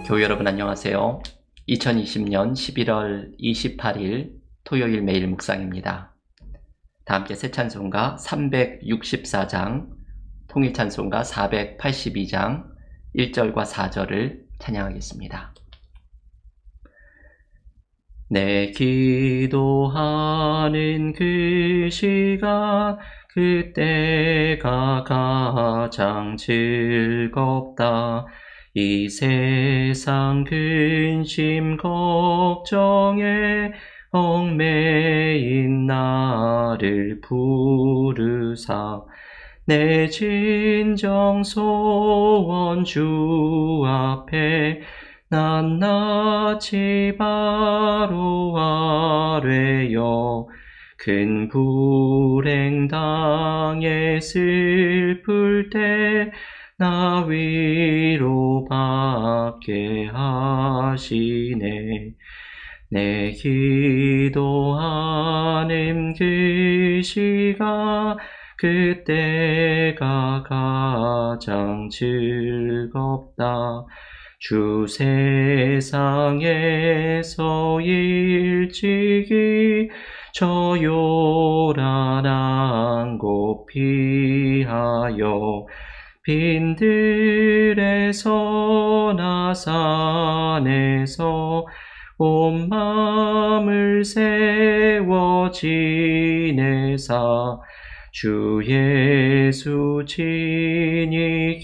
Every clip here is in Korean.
교회 여러분 안녕하세요. 2020년 11월 28일 토요일 매일 묵상입니다. 다 함께 새 찬송가 364장, 통일 찬송가 482장 1절과 4절을 찬양하겠습니다. 내 기도하는 그 시간 그때가 가장 즐겁다. 이 세상 근심 걱정에 얽매인 나를 부르사 내 진정 소원 주 앞에 낱낱이 바로 아뢰어 큰 불행 당해 슬플 때 나 위로받게 하시네. 내 기도하는 그 시간 그때가 가장 즐겁다. 주 세상에서 일찍이 저 요란한 곳 피하여 빈들에서 나 산에서 온 마음을 세워 지내사 주 예수 친히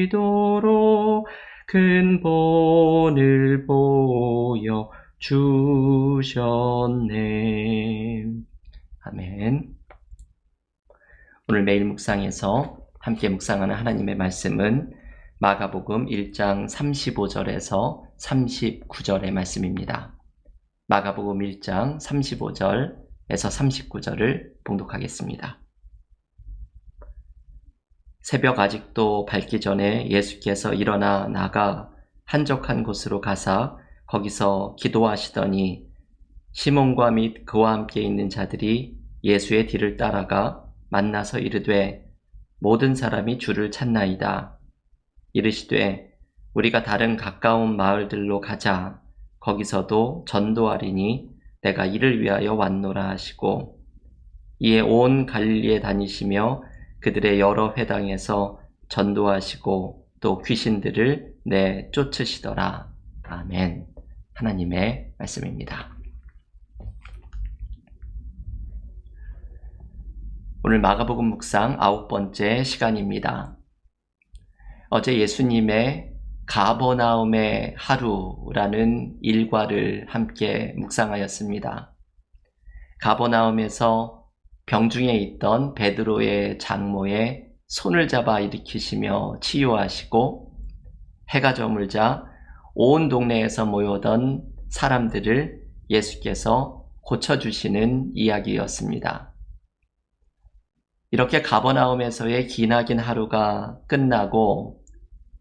기도로 큰 본을 보여 주셨네. 아멘. 오늘 매일 묵상에서 함께 묵상하는 하나님의 말씀은 마가복음 1장 35절에서 39절의 말씀입니다. 마가복음 1장 35절에서 39절을 봉독하겠습니다. 새벽 아직도 밝기 전에 예수께서 일어나 나가 한적한 곳으로 가사 거기서 기도하시더니 시몬과 및 그와 함께 있는 자들이 예수의 뒤를 따라가 만나서 이르되 모든 사람이 주를 찾나이다. 이르시되 우리가 다른 가까운 마을들로 가자. 거기서도 전도하리니 내가 이를 위하여 왔노라 하시고 이에 온 갈릴리에 다니시며 그들의 여러 회당에서 전도하시고 또 귀신들을 내쫓으시더라. 아멘. 하나님의 말씀입니다. 오늘 마가복음 묵상 9번째 시간입니다. 어제 예수님의 가버나움의 하루라는 일과를 함께 묵상하였습니다. 가버나움에서 병중에 있던 베드로의 장모의 손을 잡아 일으키시며 치유하시고 해가 저물자 온 동네에서 모여던 사람들을 예수께서 고쳐주시는 이야기였습니다. 이렇게 가버나움에서의 기나긴 하루가 끝나고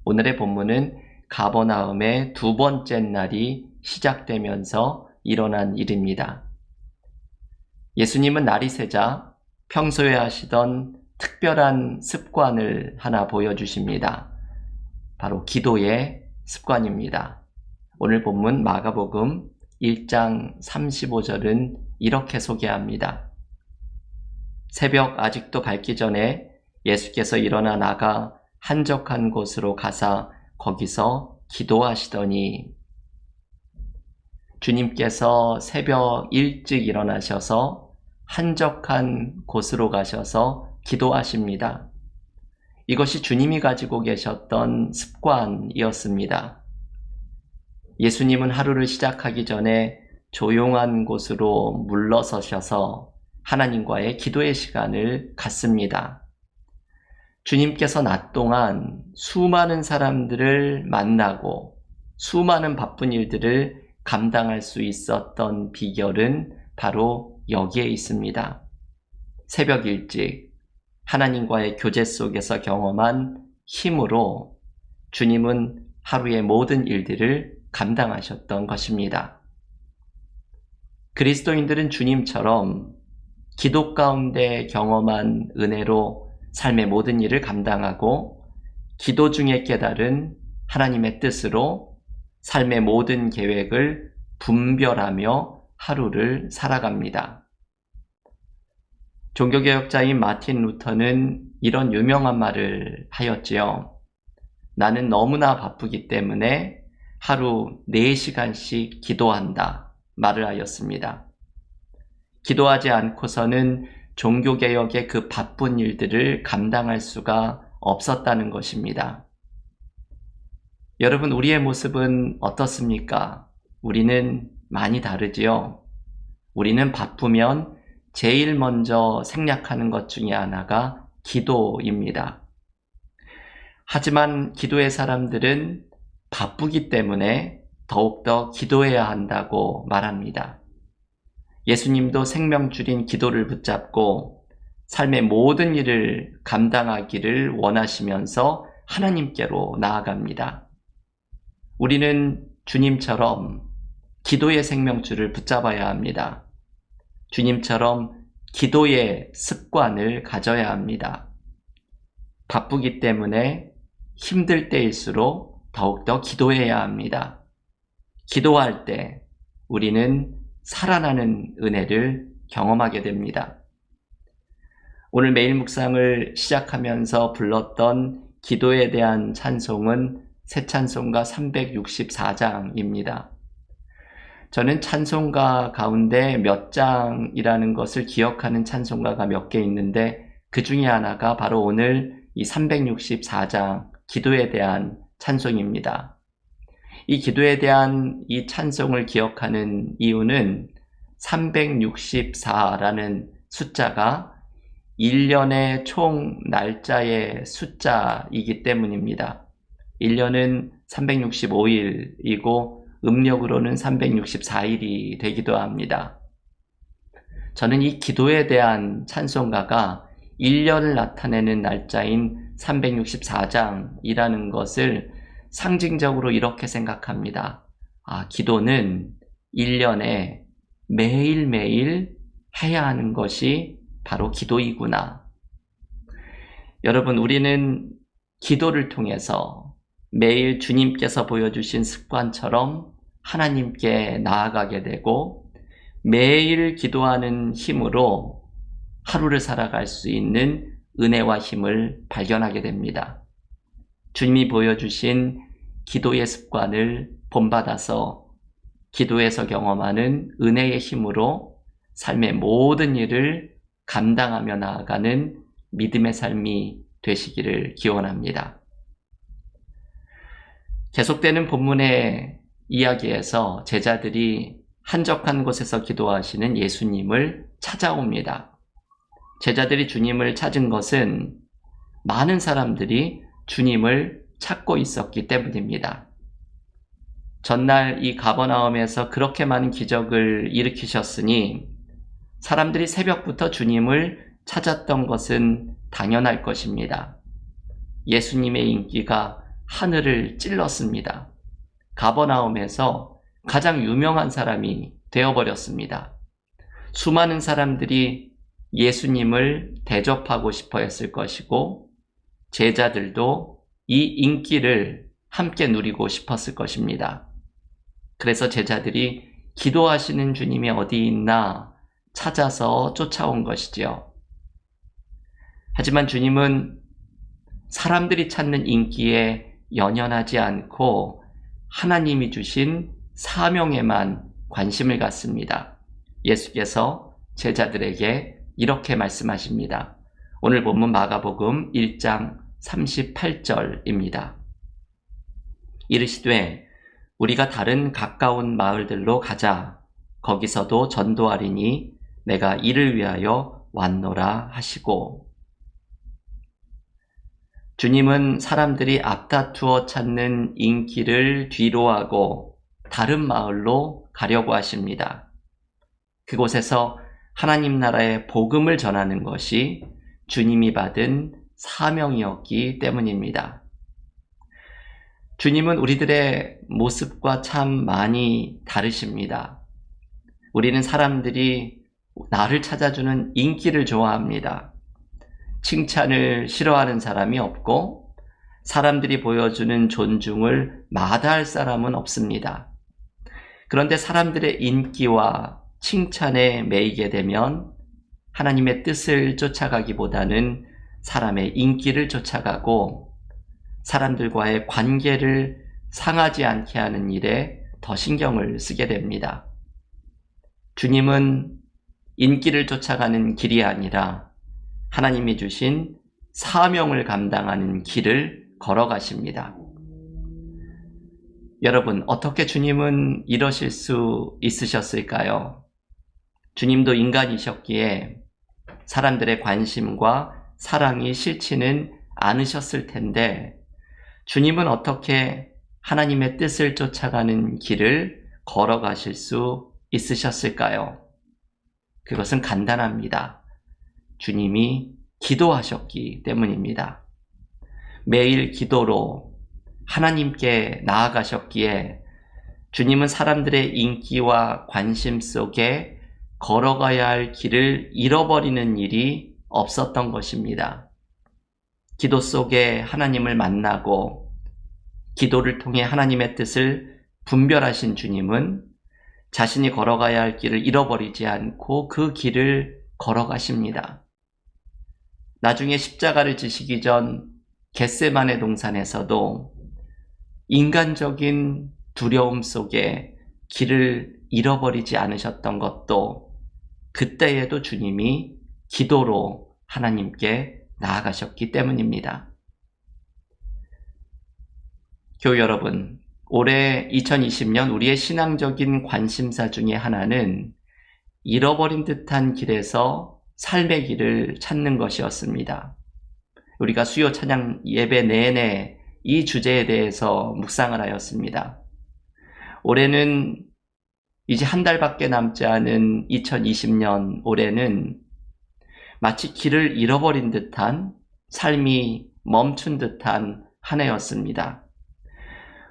오늘의 본문은 가버나움의 두 번째 날이 시작되면서 일어난 일입니다. 예수님은 날이 새자 평소에 하시던 특별한 습관을 하나 보여주십니다. 바로 기도의 습관입니다. 오늘 본문 마가복음 1장 35절은 이렇게 소개합니다. 새벽 아직도 밝기 전에 예수께서 일어나 나가 한적한 곳으로 가사 거기서 기도하시더니 주님께서 새벽 일찍 일어나셔서 한적한 곳으로 가셔서 기도하십니다. 이것이 주님이 가지고 계셨던 습관이었습니다. 예수님은 하루를 시작하기 전에 조용한 곳으로 물러서셔서 하나님과의 기도의 시간을 갖습니다. 주님께서 낮 동안 수많은 사람들을 만나고 수많은 바쁜 일들을 감당할 수 있었던 비결은 바로 여기에 있습니다. 새벽 일찍 하나님과의 교제 속에서 경험한 힘으로 주님은 하루의 모든 일들을 감당하셨던 것입니다. 그리스도인들은 주님처럼 기도 가운데 경험한 은혜로 삶의 모든 일을 감당하고 기도 중에 깨달은 하나님의 뜻으로 삶의 모든 계획을 분별하며 하루를 살아갑니다. 종교개혁자인 마틴 루터는 이런 유명한 말을 하였지요. 나는 너무나 바쁘기 때문에 하루 4시간씩 기도한다 말을 하였습니다. 기도하지 않고서는 종교개혁의 그 바쁜 일들을 감당할 수가 없었다는 것입니다. 여러분, 우리의 모습은 어떻습니까? 우리는 많이 다르지요. 우리는 바쁘면 제일 먼저 생략하는 것 중에 하나가 기도입니다. 하지만 기도의 사람들은 바쁘기 때문에 더욱더 기도해야 한다고 말합니다. 예수님도 생명줄인 기도를 붙잡고 삶의 모든 일을 감당하기를 원하시면서 하나님께로 나아갑니다. 우리는 주님처럼 기도의 생명줄을 붙잡아야 합니다. 주님처럼 기도의 습관을 가져야 합니다. 바쁘기 때문에 힘들 때일수록 더욱더 기도해야 합니다. 기도할 때 우리는 살아나는 은혜를 경험하게 됩니다. 오늘 매일 묵상을 시작하면서 불렀던 기도에 대한 찬송은 새 찬송가 364장입니다. 저는 찬송가 가운데 몇 장이라는 것을 기억하는 찬송가가 몇 개 있는데 그 중에 하나가 바로 오늘 이 364장 기도에 대한 찬송입니다. 이 기도에 대한 이 찬송을 기억하는 이유는 364라는 숫자가 1년의 총 날짜의 숫자이기 때문입니다. 1년은 365일이고 음력으로는 364일이 되기도 합니다. 저는 이 기도에 대한 찬송가가 1년을 나타내는 날짜인 364장이라는 것을 상징적으로 이렇게 생각합니다. 기도는 1년에 매일매일 해야 하는 것이 바로 기도이구나. 여러분, 우리는 기도를 통해서 매일 주님께서 보여주신 습관처럼 하나님께 나아가게 되고 매일 기도하는 힘으로 하루를 살아갈 수 있는 은혜와 힘을 발견하게 됩니다. 주님이 보여주신 기도의 습관을 본받아서 기도에서 경험하는 은혜의 힘으로 삶의 모든 일을 감당하며 나아가는 믿음의 삶이 되시기를 기원합니다. 계속되는 본문의 이야기에서 제자들이 한적한 곳에서 기도하시는 예수님을 찾아옵니다. 제자들이 주님을 찾은 것은 많은 사람들이 주님을 찾고 있었기 때문입니다. 전날 이 가버나움에서 그렇게 많은 기적을 일으키셨으니 사람들이 새벽부터 주님을 찾았던 것은 당연할 것입니다. 예수님의 인기가 하늘을 찔렀습니다. 가버나움에서 가장 유명한 사람이 되어버렸습니다. 수많은 사람들이 예수님을 대접하고 싶어 했을 것이고 제자들도 이 인기를 함께 누리고 싶었을 것입니다. 그래서 제자들이 기도하시는 주님이 어디 있나 찾아서 쫓아온 것이지요. 하지만 주님은 사람들이 찾는 인기에 연연하지 않고 하나님이 주신 사명에만 관심을 갖습니다. 예수께서 제자들에게 이렇게 말씀하십니다. 오늘 본문 마가복음 1장 38절입니다. 이르시되 우리가 다른 가까운 마을들로 가자. 거기서도 전도하리니 내가 이를 위하여 왔노라 하시고. 주님은 사람들이 앞다투어 찾는 인기를 뒤로하고 다른 마을로 가려고 하십니다. 그곳에서 하나님 나라의 복음을 전하는 것이 주님이 받은 사명이었기 때문입니다. 주님은 우리들의 모습과 참 많이 다르십니다. 우리는 사람들이 나를 찾아주는 인기를 좋아합니다. 칭찬을 싫어하는 사람이 없고 사람들이 보여주는 존중을 마다할 사람은 없습니다. 그런데 사람들의 인기와 칭찬에 매이게 되면 하나님의 뜻을 쫓아가기보다는 사람의 인기를 쫓아가고 사람들과의 관계를 상하지 않게 하는 일에 더 신경을 쓰게 됩니다. 주님은 인기를 쫓아가는 길이 아니라 하나님이 주신 사명을 감당하는 길을 걸어가십니다. 여러분, 어떻게 주님은 이러실 수 있으셨을까요? 주님도 인간이셨기에 사람들의 관심과 사랑이 싫지는 않으셨을 텐데 주님은 어떻게 하나님의 뜻을 쫓아가는 길을 걸어가실 수 있으셨을까요? 그것은 간단합니다. 주님이 기도하셨기 때문입니다. 매일 기도로 하나님께 나아가셨기에 주님은 사람들의 인기와 관심 속에 걸어가야 할 길을 잃어버리는 일이 없었던 것입니다. 기도 속에 하나님을 만나고 기도를 통해 하나님의 뜻을 분별하신 주님은 자신이 걸어가야 할 길을 잃어버리지 않고 그 길을 걸어가십니다. 나중에 십자가를 지시기 전 겟세마네 동산에서도 인간적인 두려움 속에 길을 잃어버리지 않으셨던 것도 그때에도 주님이 기도로 하나님께 나아가셨기 때문입니다. 교우 여러분, 올해 2020년 우리의 신앙적인 관심사 중에 하나는 잃어버린 듯한 길에서 삶의 길을 찾는 것이었습니다. 우리가 수요 찬양 예배 내내 이 주제에 대해서 묵상을 하였습니다. 올해는 이제 한 달밖에 남지 않은 2020년 올해는 마치 길을 잃어버린 듯한 삶이 멈춘 듯한 한 해였습니다.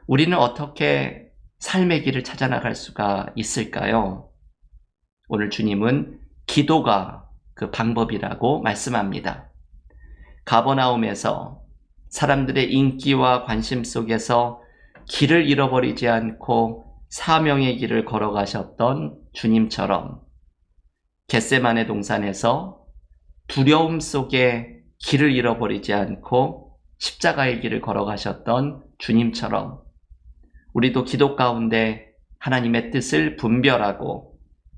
우리는 어떻게 삶의 길을 찾아나갈 수가 있을까요? 오늘 주님은 기도가 그 방법이라고 말씀합니다. 가버나움에서 사람들의 인기와 관심 속에서 길을 잃어버리지 않고 사명의 길을 걸어가셨던 주님처럼 겟세마네 동산에서 두려움 속에 길을 잃어버리지 않고 십자가의 길을 걸어가셨던 주님처럼 우리도 기도 가운데 하나님의 뜻을 분별하고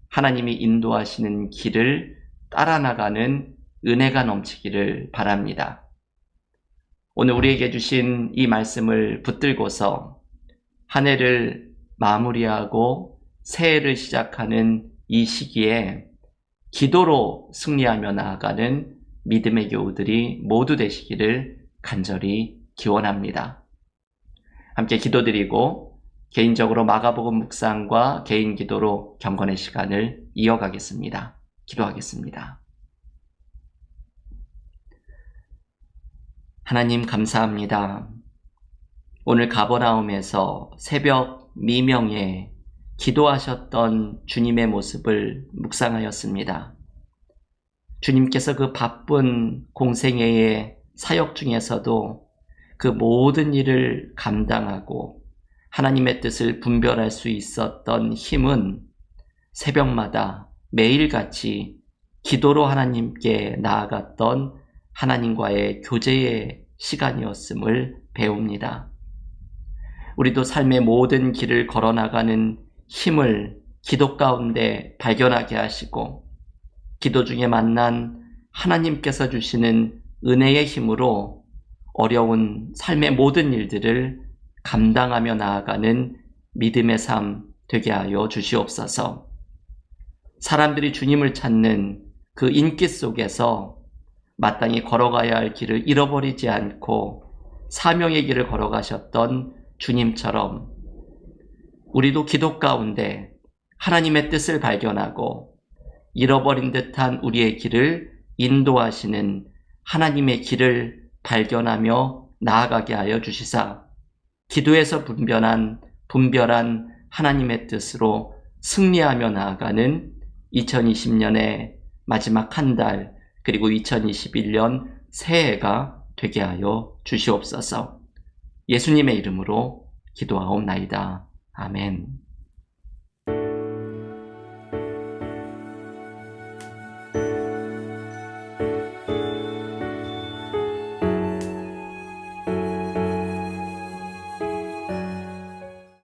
하나님이 인도하시는 길을 따라 나가는 은혜가 넘치기를 바랍니다. 오늘 우리에게 주신 이 말씀을 붙들고서 한 해를 마무리하고 새해를 시작하는 이 시기에 기도로 승리하며 나아가는 믿음의 교우들이 모두 되시기를 간절히 기원합니다. 함께 기도드리고 개인적으로 마가복음 묵상과 개인 기도로 경건의 시간을 이어가겠습니다. 기도하겠습니다. 하나님 감사합니다. 오늘 가버나움에서 새벽 미명에 기도하셨던 주님의 모습을 묵상하였습니다. 주님께서 그 바쁜 공생애의 사역 중에서도 그 모든 일을 감당하고 하나님의 뜻을 분별할 수 있었던 힘은 새벽마다 매일같이 기도로 하나님께 나아갔던 하나님과의 교제의 시간이었음을 배웁니다. 우리도 삶의 모든 길을 걸어나가는 힘을 기도 가운데 발견하게 하시고 기도 중에 만난 하나님께서 주시는 은혜의 힘으로 어려운 삶의 모든 일들을 감당하며 나아가는 믿음의 삶 되게 하여 주시옵소서. 사람들이 주님을 찾는 그 인기 속에서 마땅히 걸어가야 할 길을 잃어버리지 않고 사명의 길을 걸어가셨던 주님처럼 우리도 기도 가운데 하나님의 뜻을 발견하고 잃어버린 듯한 우리의 길을 인도하시는 하나님의 길을 발견하며 나아가게 하여 주시사 기도에서 분별한 하나님의 뜻으로 승리하며 나아가는 2020년의 마지막 한 달 그리고 2021년 새해가 되게 하여 주시옵소서. 예수님의 이름으로 기도하옵나이다. 아멘.